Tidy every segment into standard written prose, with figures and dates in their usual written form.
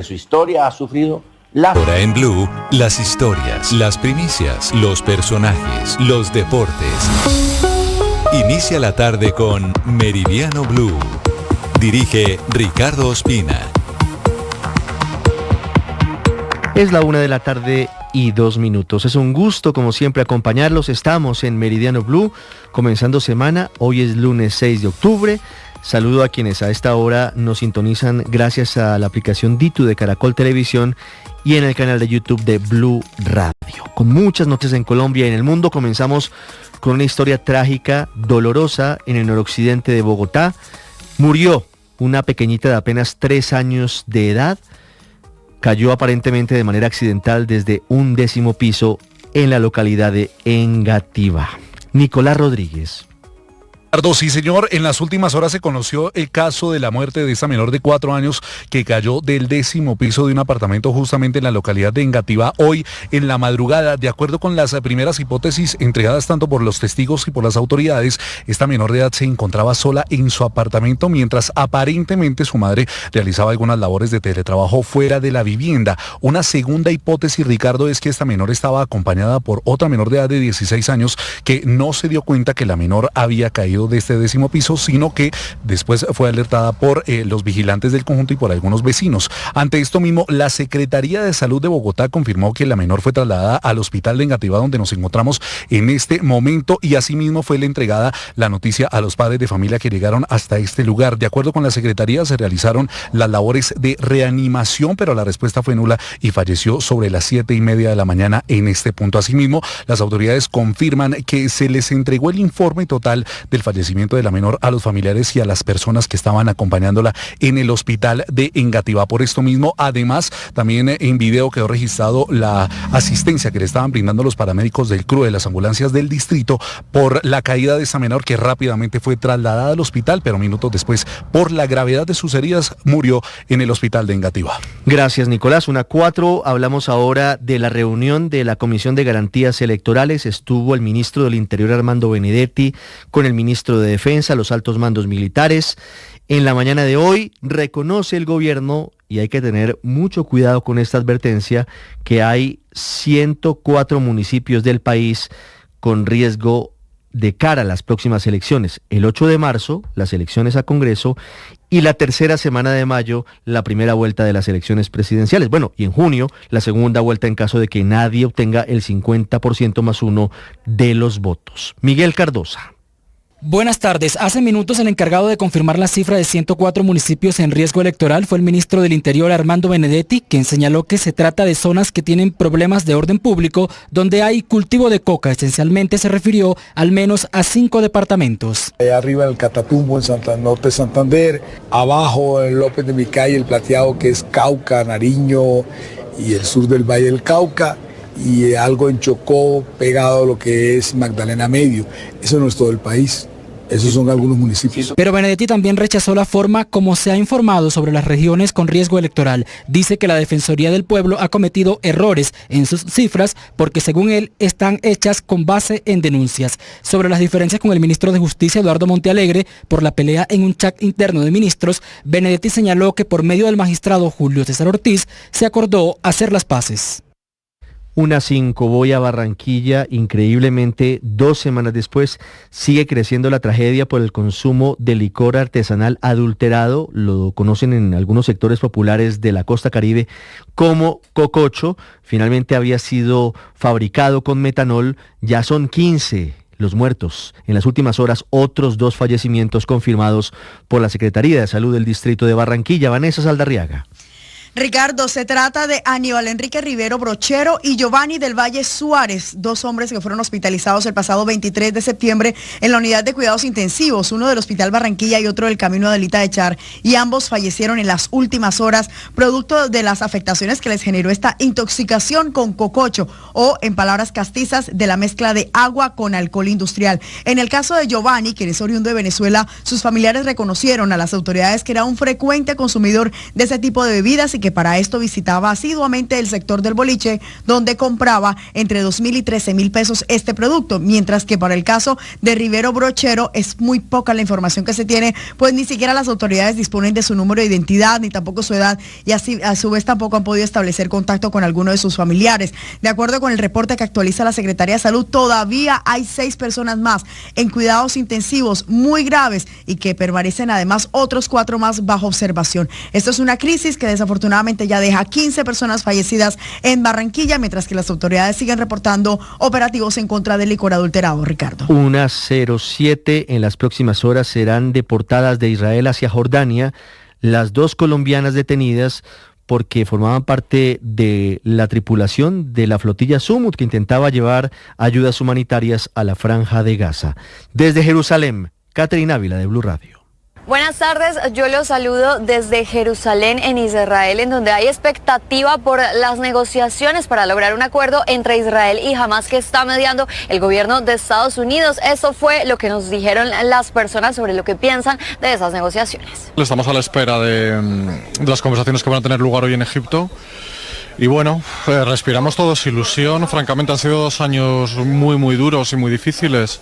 Su historia ha sufrido la... Ahora en Blue, las historias, las primicias, los personajes, los deportes. Inicia la tarde con Meridiano Blue. Dirige Ricardo Ospina. Es la 1:02 p.m. Es un gusto, como siempre, acompañarlos. Estamos en Meridiano Blue, comenzando semana. Hoy es lunes 6 de octubre. Saludo a quienes a esta hora nos sintonizan gracias a la aplicación Ditu de Caracol Televisión y en el canal de YouTube de Blue Radio. Con muchas noticias en Colombia y en el mundo, comenzamos con una historia trágica, dolorosa, en el noroccidente de Bogotá. Murió una pequeñita de apenas 3 años de edad. Cayó aparentemente de manera accidental desde un 10º piso en la localidad de Engativá. Nicolás Rodríguez. Sí, señor, en las últimas horas se conoció el caso de la muerte de esta menor de 4 años que cayó del 10º piso de un apartamento justamente en la localidad de Engativá hoy en la madrugada. De acuerdo con las primeras hipótesis entregadas tanto por los testigos y por las autoridades, esta menor de edad se encontraba sola en su apartamento mientras aparentemente su madre realizaba algunas labores de teletrabajo fuera de la vivienda. Una segunda hipótesis, Ricardo, es que esta menor estaba acompañada por otra menor de edad de 16 años que no se dio cuenta que la menor había caído de este 10º piso, sino que después fue alertada por los vigilantes del conjunto y por algunos vecinos. Ante esto mismo, la Secretaría de Salud de Bogotá confirmó que la menor fue trasladada al hospital de Engativá, donde nos encontramos en este momento, y asimismo fue entregada la noticia a los padres de familia que llegaron hasta este lugar. De acuerdo con la Secretaría, se realizaron las labores de reanimación, pero la respuesta fue nula y falleció sobre las 7:30 de la mañana en este punto. Asimismo, las autoridades confirman que se les entregó el informe total del fallecimiento de la menor a los familiares y a las personas que estaban acompañándola en el hospital de Engativá. Por esto mismo, además, también en video quedó registrado la asistencia que le estaban brindando los paramédicos del CRUE, de las ambulancias del distrito, por la caída de esta menor que rápidamente fue trasladada al hospital, pero minutos después, por la gravedad de sus heridas, murió en el hospital de Engativá. Gracias, Nicolás. 1:04, hablamos ahora de la reunión de la Comisión de Garantías Electorales. Estuvo el ministro del Interior, Armando Benedetti, con el ministro de Defensa, los altos mandos militares. En la mañana de hoy reconoce el gobierno, y hay que tener mucho cuidado con esta advertencia, que hay 104 municipios del país con riesgo de cara a las próximas elecciones. El 8 de marzo, las elecciones a Congreso, y la tercera semana de mayo, la primera vuelta de las elecciones presidenciales. Bueno, y en junio, la segunda vuelta en caso de que nadie obtenga el 50% más 1 de los votos. Miguel Cardosa. Buenas tardes. Hace minutos el encargado de confirmar la cifra de 104 municipios en riesgo electoral fue el ministro del Interior, Armando Benedetti, quien señaló que se trata de zonas que tienen problemas de orden público, donde hay cultivo de coca. Esencialmente se refirió al menos a 5 departamentos. Allá arriba en el Catatumbo, en norte de Santander, abajo en López de Micay, el Plateado, que es Cauca, Nariño y el sur del Valle del Cauca, y algo en Chocó, pegado a lo que es Magdalena Medio. Eso no es todo el país. Esos son algunos municipios. Pero Benedetti también rechazó la forma como se ha informado sobre las regiones con riesgo electoral. Dice que la Defensoría del Pueblo ha cometido errores en sus cifras porque, según él, están hechas con base en denuncias. Sobre las diferencias con el ministro de Justicia, Eduardo Montealegre, por la pelea en un chat interno de ministros, Benedetti señaló que por medio del magistrado Julio César Ortiz se acordó hacer las paces. 1:05, voy a Barranquilla. Increíblemente, 2 semanas después, sigue creciendo la tragedia por el consumo de licor artesanal adulterado. Lo conocen en algunos sectores populares de la costa Caribe como cococho. Finalmente había sido fabricado con metanol. Ya son 15 los muertos. En las últimas horas, otros 2 fallecimientos confirmados por la Secretaría de Salud del Distrito de Barranquilla. Vanessa Saldarriaga. Ricardo, se trata de Aníbal Enrique Rivero Brochero y Giovanni del Valle Suárez, 2 hombres que fueron hospitalizados el pasado 23 de septiembre en la unidad de cuidados intensivos, uno del Hospital Barranquilla y otro del Camino Adelita de Char, y ambos fallecieron en las últimas horas, producto de las afectaciones que les generó esta intoxicación con cococho, o en palabras castizas, de la mezcla de agua con alcohol industrial. En el caso de Giovanni, quien es oriundo de Venezuela, sus familiares reconocieron a las autoridades que era un frecuente consumidor de ese tipo de bebidas y decir que para esto visitaba asiduamente el sector del boliche, donde compraba entre 2.000 y 13.000 pesos este producto, mientras que para el caso de Rivero Brochero es muy poca la información que se tiene, pues ni siquiera las autoridades disponen de su número de identidad, ni tampoco su edad, y así a su vez tampoco han podido establecer contacto con alguno de sus familiares. De acuerdo con el reporte que actualiza la Secretaría de Salud, todavía hay 6 personas más en cuidados intensivos muy graves y que permanecen además otros 4 más bajo observación. Esto es una crisis que desafortunadamente ya deja 15 personas fallecidas en Barranquilla, mientras que las autoridades siguen reportando operativos en contra del licor adulterado. Ricardo. Unas 07 en las próximas horas serán deportadas de Israel hacia Jordania las 2 colombianas detenidas porque formaban parte de la tripulación de la flotilla Sumut que intentaba llevar ayudas humanitarias a la Franja de Gaza. Desde Jerusalén, Caterina Ávila de Blue Radio. Buenas tardes, yo los saludo desde Jerusalén, en Israel, en donde hay expectativa por las negociaciones para lograr un acuerdo entre Israel y Hamas que está mediando el gobierno de Estados Unidos. Eso fue lo que nos dijeron las personas sobre lo que piensan de esas negociaciones. Estamos a la espera de las conversaciones que van a tener lugar hoy en Egipto. Y bueno, respiramos todos ilusión. Francamente han sido 2 años muy duros y muy difíciles.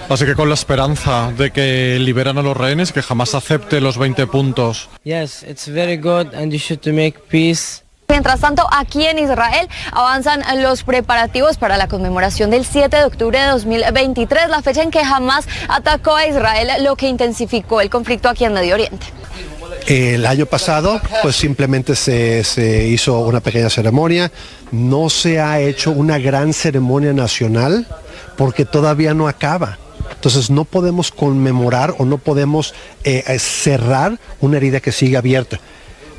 Así que con la esperanza de que liberan a los rehenes, que jamás acepte los 20 puntos. Yes, it's very good and you should to make peace. Mientras tanto, aquí en Israel avanzan los preparativos para la conmemoración del 7 de octubre de 2023, la fecha en que Hamas atacó a Israel, lo que intensificó el conflicto aquí en Medio Oriente. El año pasado, pues simplemente se hizo una pequeña ceremonia, no se ha hecho una gran ceremonia nacional porque todavía no acaba. Entonces no podemos conmemorar o no podemos cerrar una herida que sigue abierta.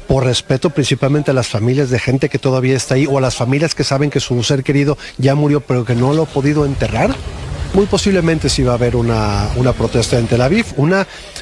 Por respeto principalmente a las familias de gente que todavía está ahí o a las familias que saben que su ser querido ya murió pero que no lo ha podido enterrar. Muy posiblemente sí va a haber una protesta en Tel Aviv,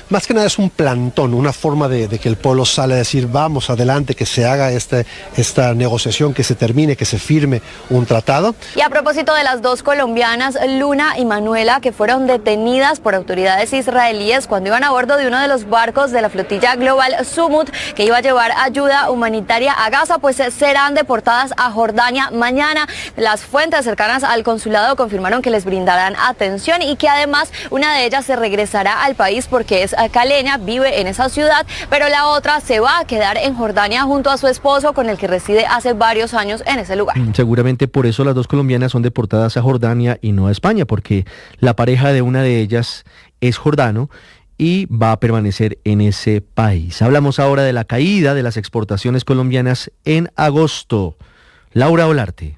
más que nada es un plantón, una forma de que el pueblo sale a decir vamos adelante, que se haga esta negociación, que se termine, que se firme un tratado. Y a propósito de las 2 colombianas, Luna y Manuela, que fueron detenidas por autoridades israelíes cuando iban a bordo de uno de los barcos de la flotilla global Sumut, que iba a llevar ayuda humanitaria a Gaza, pues serán deportadas a Jordania mañana. Las fuentes cercanas al consulado confirmaron que les brindarán atención y que además una de ellas se regresará al país porque es caleña, vive en esa ciudad, pero la otra se va a quedar en Jordania junto a su esposo con el que reside hace varios años en ese lugar. Seguramente por eso las 2 colombianas son deportadas a Jordania y no a España, porque la pareja de una de ellas es jordano y va a permanecer en ese país. Hablamos ahora de la caída de las exportaciones colombianas en agosto. Laura Olarte.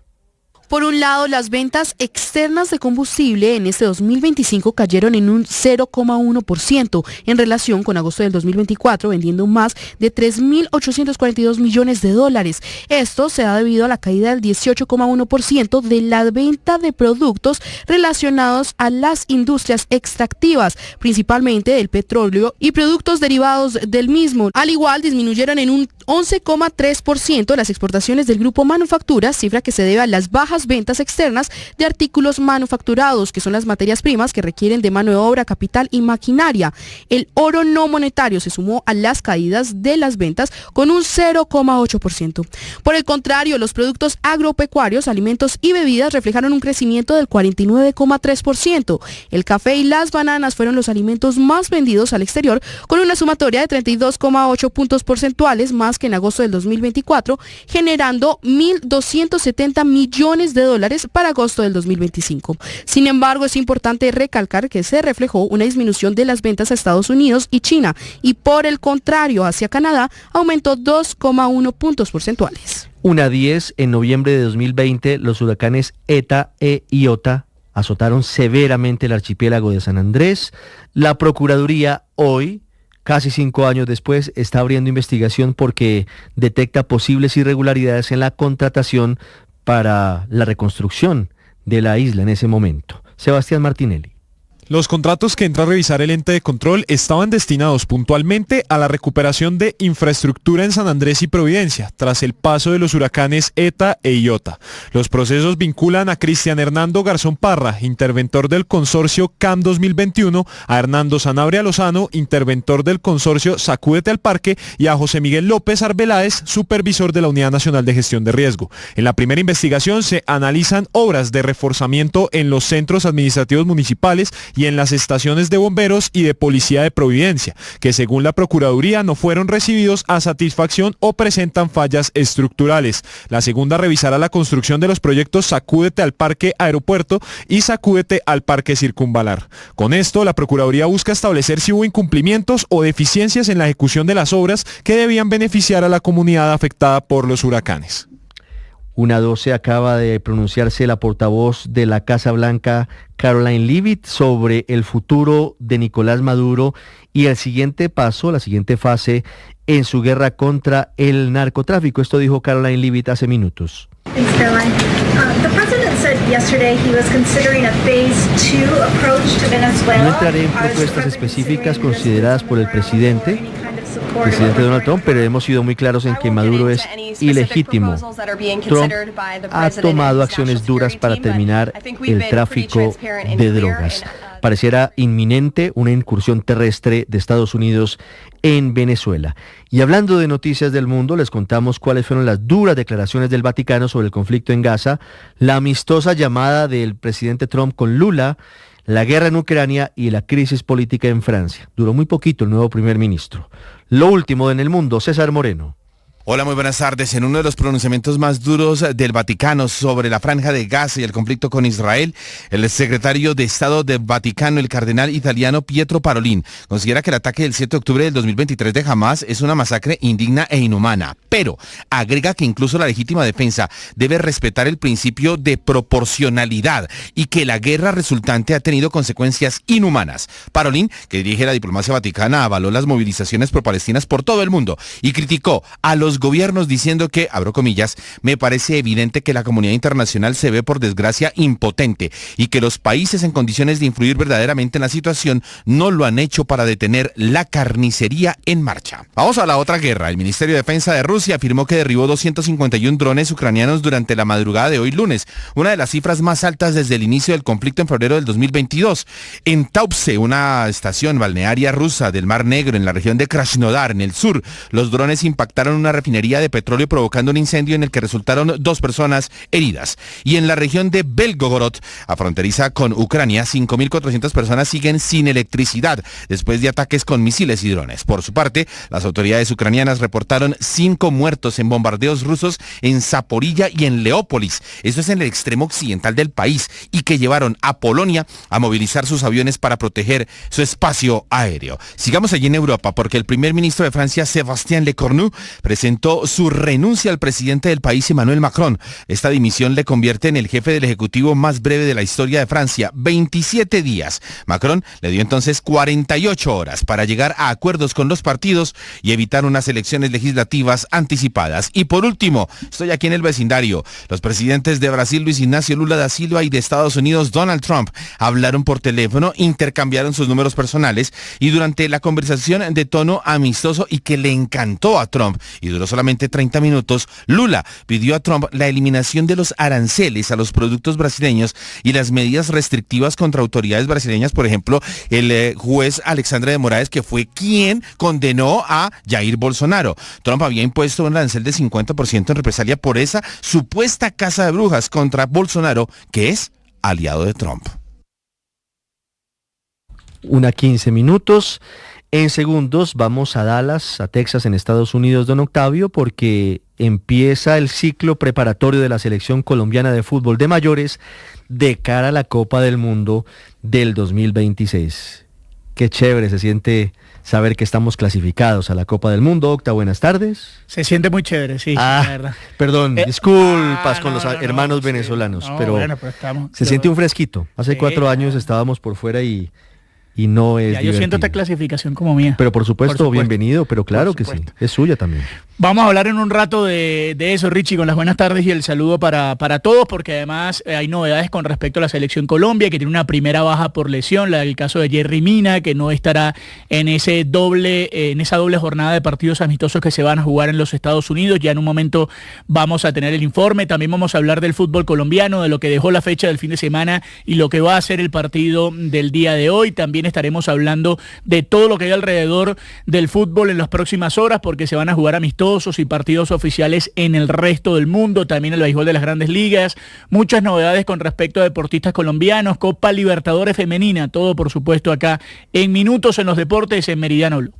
Por un lado, las ventas externas de combustible en este 2025 cayeron en un 0,1% en relación con agosto del 2024, vendiendo más de 3.842 millones de dólares. Esto se ha debido a la caída del 18,1% de la venta de productos relacionados a las industrias extractivas, principalmente el petróleo y productos derivados del mismo. Al igual, disminuyeron en un 11,3% las exportaciones del grupo manufacturas, cifra que se debe a las bajas ventas externas de artículos manufacturados, que son las materias primas que requieren de mano de obra, capital y maquinaria. El oro no monetario se sumó a las caídas de las ventas con un 0,8%. Por el contrario, los productos agropecuarios, alimentos y bebidas reflejaron un crecimiento del 49,3%. El café y las bananas fueron los alimentos más vendidos al exterior, con una sumatoria de 32,8 puntos porcentuales más que en agosto del 2024, generando 1.270 millones de dólares para agosto del 2025. Sin embargo, es importante recalcar que se reflejó una disminución de las ventas a Estados Unidos y China, y por el contrario, hacia Canadá aumentó 2,1 puntos porcentuales. 1:10 en noviembre de 2020, los huracanes ETA e Iota azotaron severamente el archipiélago de San Andrés. La Procuraduría hoy, casi 5 años después, está abriendo investigación porque detecta posibles irregularidades en la contratación para la reconstrucción de la isla en ese momento. Sebastián Martinelli. Los contratos que entra a revisar el ente de control estaban destinados puntualmente a la recuperación de infraestructura en San Andrés y Providencia, tras el paso de los huracanes ETA e Iota. Los procesos vinculan a Cristian Hernando Garzón Parra, interventor del consorcio CAM 2021, a Hernando Sanabria Lozano, interventor del consorcio Sacúdete al Parque, y a José Miguel López Arbeláez, supervisor de la Unidad Nacional de Gestión de Riesgo. En la primera investigación se analizan obras de reforzamiento en los centros administrativos municipales y en las estaciones de bomberos y de policía de Providencia, que según la Procuraduría no fueron recibidos a satisfacción o presentan fallas estructurales. La segunda revisará la construcción de los proyectos Sacúdete al Parque Aeropuerto y Sacúdete al Parque Circunvalar. Con esto, la Procuraduría busca establecer si hubo incumplimientos o deficiencias en la ejecución de las obras que debían beneficiar a la comunidad afectada por los huracanes. 1:12 acaba de pronunciarse la portavoz de la Casa Blanca, Caroline Leavitt, sobre el futuro de Nicolás Maduro y el siguiente paso, la siguiente fase en su guerra contra el narcotráfico. Esto dijo Caroline Leavitt hace minutos. No entraré en propuestas específicas consideradas por el presidente Donald Trump, pero hemos sido muy claros en que Maduro es ilegítimo. Trump ha tomado acciones duras para terminar el tráfico de drogas. Pareciera inminente una incursión terrestre de Estados Unidos en Venezuela. Y hablando de noticias del mundo, les contamos cuáles fueron las duras declaraciones del Vaticano sobre el conflicto en Gaza, la amistosa llamada del presidente Trump con Lula, la guerra en Ucrania y la crisis política en Francia. Duró muy poquito el nuevo primer ministro. Lo último en el mundo, César Moreno. Hola, muy buenas tardes. En uno de los pronunciamientos más duros del Vaticano sobre la Franja de Gaza y el conflicto con Israel, el secretario de Estado del Vaticano, el cardenal italiano Pietro Parolin, considera que el ataque del 7 de octubre del 2023 de Hamas es una masacre indigna e inhumana, pero agrega que incluso la legítima defensa debe respetar el principio de proporcionalidad y que la guerra resultante ha tenido consecuencias inhumanas. Parolin, que dirige la diplomacia vaticana, avaló las movilizaciones pro-palestinas por todo el mundo y criticó a los gobiernos diciendo que, abro comillas, me parece evidente que la comunidad internacional se ve por desgracia impotente y que los países en condiciones de influir verdaderamente en la situación no lo han hecho para detener la carnicería en marcha. Vamos a la otra guerra. El Ministerio de Defensa de Rusia afirmó que derribó 251 drones ucranianos durante la madrugada de hoy lunes, una de las cifras más altas desde el inicio del conflicto en febrero del 2022. En Taupse, una estación balnearia rusa del Mar Negro en la región de Krasnodar, en el sur, los drones impactaron una refinería de petróleo provocando un incendio en el que resultaron 2 personas heridas. Y en la región de Belgorod, a fronteriza con Ucrania, 5.400 personas siguen sin electricidad después de ataques con misiles y drones. Por su parte, las autoridades ucranianas reportaron 5 muertos en bombardeos rusos en Zaporilla y en Leópolis. Eso es en el extremo occidental del país y que llevaron a Polonia a movilizar sus aviones para proteger su espacio aéreo. Sigamos allí en Europa porque el primer ministro de Francia, Sébastien Lecornu, presentó su renuncia al presidente del país, Emmanuel Macron. Esta dimisión le convierte en el jefe del ejecutivo más breve de la historia de Francia, 27 días. Macron le dio entonces 48 horas para llegar a acuerdos con los partidos y evitar unas elecciones legislativas anticipadas. Y por último, estoy aquí en el vecindario. Los presidentes de Brasil, Luis Ignacio Lula da Silva, y de Estados Unidos, Donald Trump, hablaron por teléfono, intercambiaron sus números personales y durante la conversación de tono amistoso y que le encantó a Trump y duró solamente 30 minutos, Lula pidió a Trump la eliminación de los aranceles a los productos brasileños y las medidas restrictivas contra autoridades brasileñas, por ejemplo, el juez Alexandre de Moraes, que fue quien condenó a Jair Bolsonaro. Trump había impuesto un arancel de 50% en represalia por esa supuesta caza de brujas contra Bolsonaro, que es aliado de Trump. 1:15. En segundos vamos a Dallas, a Texas, en Estados Unidos, don Octavio, porque empieza el ciclo preparatorio de la selección colombiana de fútbol de mayores de cara a la Copa del Mundo del 2026. Qué chévere se siente saber que estamos clasificados a la Copa del Mundo. Octa, buenas tardes. Se siente muy chévere, sí, la verdad. Perdón, disculpas con los hermanos venezolanos, pero estamos, se siente un fresquito. Hace 4 años estábamos por fuera y y no es Ya, yo siento esta clasificación como mía. Pero por supuesto, bienvenido, pero claro que sí, es suya también. Vamos a hablar en un rato de eso, Richie, con las buenas tardes y el saludo para todos, porque además hay novedades con respecto a la selección Colombia, que tiene una primera baja por lesión, el caso de Jerry Mina, que no estará en esa doble jornada de partidos amistosos que se van a jugar en los Estados Unidos. Ya en un momento vamos a tener el informe. También vamos a hablar del fútbol colombiano, de lo que dejó la fecha del fin de semana y lo que va a ser el partido del día de hoy. También estaremos hablando de todo lo que hay alrededor del fútbol en las próximas horas, porque se van a jugar amistosos y partidos oficiales en el resto del mundo, también el béisbol de las grandes ligas, muchas novedades con respecto a deportistas colombianos, Copa Libertadores femenina, todo por supuesto acá en Minutos en los Deportes en Meridiano Blue.